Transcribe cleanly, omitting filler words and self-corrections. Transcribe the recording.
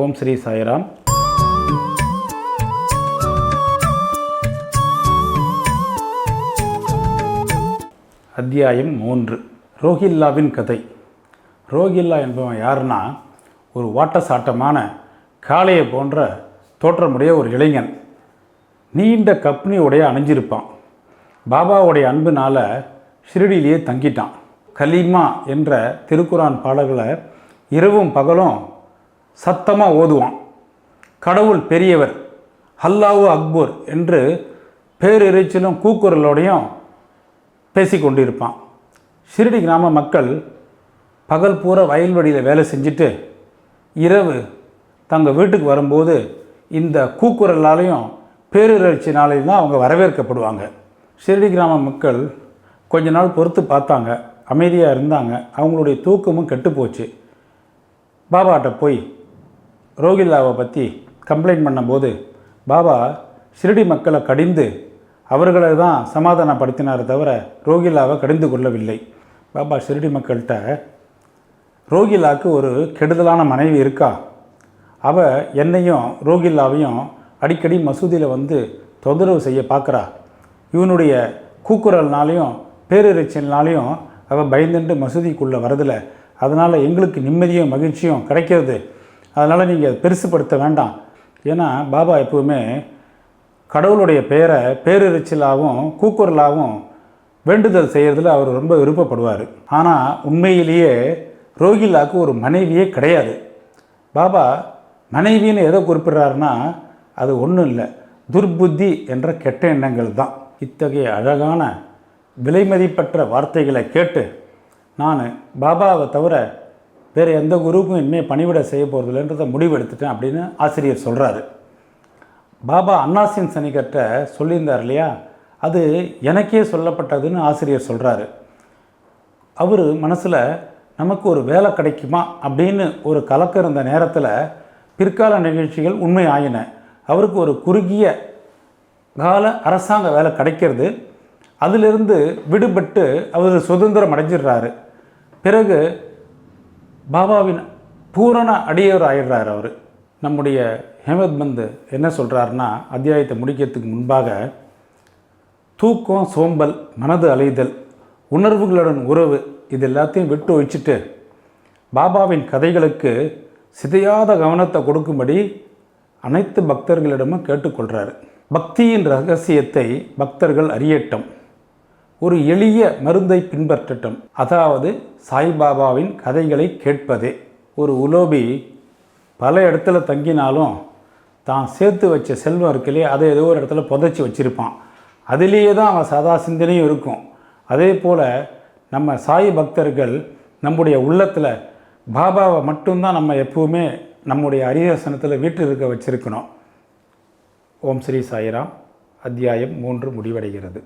ஓம் ஸ்ரீ சாய்ராம். அத்தியாயம் 3. ரோஹில்லாவின் கதை. ரோஹில்லா என்பவன் யாருன்னா, ஒரு வாட்டசாட்டமான காளையை போன்ற தோற்றமுடைய ஒரு இளைஞன். நீண்ட கப்னியோடைய அணிஞ்சிருப்பான். பாபாவுடைய அன்புனால் ஷிரடியிலேயே தங்கிட்டான். கலீமா என்ற திருக்குரான் பாடல்களை இரவும் பகலும் சத்தமாக ஓதுவான். கடவுள் பெரியவர், அல்லாஹு அக்பர் என்று பேரிரைச்சிலும் கூக்குரலோடையும் பேசி கொண்டிருப்பான். ஷிரடி கிராம மக்கள் பகல் பூரா வயல்வெளியில் வேலை செஞ்சுட்டு இரவு தங்கள் வீட்டுக்கு வரும்போது இந்த கூக்குரலாலையும் பேரிரைச்சினாலையும் தான் அவங்க வரவேற்கப்படுவாங்க. ஷிரடி கிராம மக்கள் கொஞ்ச நாள் பொறுத்து பார்த்தாங்க, அமைதியாக இருந்தாங்க. அவங்களுடைய தூக்கமும் கெட்டுப்போச்சு. பாபாட்ட போய் ரோஹில்லாவை பற்றி கம்ப்ளைண்ட் பண்ணும்போது பாபா ஷிரடி மக்களை கடிந்து அவர்களை தான் சமாதானப்படுத்தினார் தவிர ரோஹில்லாவை கடிந்து கொள்ளவில்லை. பாபா ஷிரடி மக்கள்கிட்ட, ரோஹில்லாவுக்கு ஒரு கெடுதலான மனைவி இருக்கா, அவள் என்னையும் ரோஹில்லாவையும் அடிக்கடி மசூதியில் வந்து தொந்தரவு செய்ய பார்க்குறா. இவனுடைய கூக்குரல்னாலையும் பேரிரைச்சல்னாலையும் அவள் பயந்துட்டு மசூதிக்குள்ளே வரதில்லை. அதனால் எங்களுக்கு நிம்மதியும் மகிழ்ச்சியும் கிடைக்கிறது. அதனால் நீங்கள் பெருசுப்படுத்த வேண்டாம். ஏன்னா பாபா எப்போவுமே கடவுளுடைய பெயரை பேரிரைச்சலாகவும் கூக்குரலாகவும் வேண்டுதல் செய்கிறதுல அவர் ரொம்ப விருப்பப்படுவார். ஆனால் உண்மையிலேயே ரோஹில்லாவுக்கு ஒரு மனைவியே கிடையாது. பாபா மனைவின்னு எதை குறிப்பிட்றாருன்னா, அது ஒன்றும் இல்லை, துர்புத்தி என்ற கெட்ட எண்ணங்கள் தான். இத்தகைய அழகான விலைமதிப்பற்ற வார்த்தைகளை கேட்டு நான் பாபாவை தவிர வேறு எந்த குருவுக்கும் இனிமேல் பணிவிட செய்ய போகிறதில்லன்றதை முடிவெடுத்துட்டேன் அப்படின்னு ஆசிரியர் சொல்கிறாரு. பாபா அன்னாசின் சனிக்கிட்ட சொல்லியிருந்தார் இல்லையா, அது எனக்கே சொல்லப்பட்டதுன்னு ஆசிரியர் சொல்கிறாரு. அவர் மனசில் நமக்கு ஒரு வேலை கிடைக்குமா அப்படின்னு ஒரு கலக்கம் இருந்த நேரத்தில் பிற்கால நிகழ்ச்சிகள் உண்மை ஆயின. அவருக்கு ஒரு குறுகிய கால அரசாங்க வேலை கிடைக்கிறது. அதிலிருந்து விடுபட்டு அவர் சுதந்திரம் அடைஞ்சிடுறாரு. பிறகு பாபாவின் பூரண அடியவர் ஆயிடுறார் அவர். நம்முடைய ஹேமத் பந்த் என்ன சொல்கிறாருன்னா, அத்தியாயத்தை முடிக்கிறதுக்கு முன்பாக, தூக்கம், சோம்பல், மனது அலைதல், உணர்வுகளுடன் உறவு, இது எல்லாத்தையும் விட்டு ஒழிச்சிட்டு பாபாவின் கதைகளுக்கு சிதையாத கவனத்தை கொடுக்கும்படி அனைத்து பக்தர்களிடமும் கேட்டுக்கொள்கிறாரு. பக்தியின் ரகசியத்தை பக்தர்கள் அறியட்டும், ஒரு எளிய மருந்தை பின்பற்றட்டும், அதாவது சாய்பாபாவின் கதைகளை கேட்பதே. ஒரு உலோபி பல இடத்துல தங்கினாலும் தான் சேர்த்து வச்ச செல்வம் இருக்குல்லையே, அதை ஏதோ ஒரு இடத்துல புதைச்சி வச்சுருப்பான். அதிலேயே தான் அவன் சதா சிந்தனையும் இருக்கும். அதே போல் நம்ம சாய் பக்தர்கள் நம்முடைய உள்ளத்தில் பாபாவை மட்டும்தான் நம்ம எப்பவுமே நம்முடைய அரியாசனத்தில் வீட்டில் இருக்க வச்சுருக்கணும். ஓம் ஸ்ரீ சாய்ராம். அத்தியாயம் 3 முடிவடைகிறது.